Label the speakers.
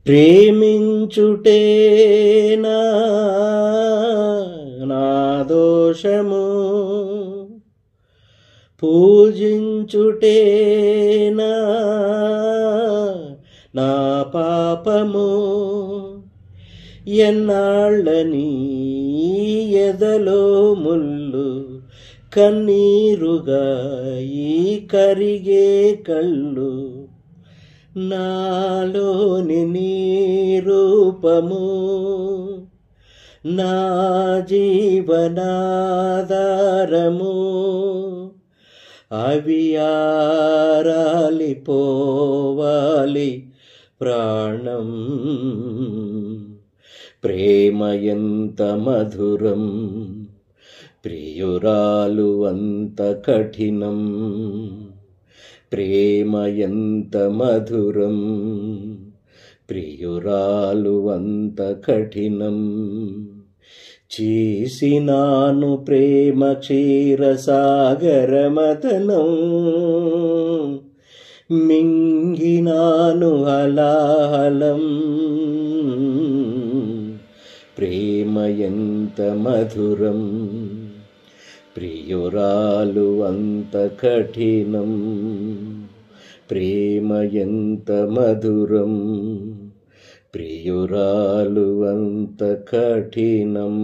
Speaker 1: ప్రేమించుటేనా నా దోషము, పూజించుటేనా నా పాపము. ఎన్నాళ్ళని ఎదలో ముళ్ళు, కన్నీరుగా ఈ కరిగే కళ్ళు. నాలోని నీ రూపము నా జీవనాధారము. అవి ఆరాలిపోవాలి ప్రాణం. ప్రేమ ఎంత మధురం, ప్రియురాలు అంత కఠినం. ప్రేమ ఎంత మధురం, ప్రియురాలు అంత కఠినం. చేసినాను ప్రేమ క్షీరసాగరమథనం, మింగినాను హలాహలం. ప్రేమ ఎంత మధురం, ప్రియురాలు అంత కఠినం. ప్రేమ ఎంత మధురం, ప్రియురాలు అంత కఠినం.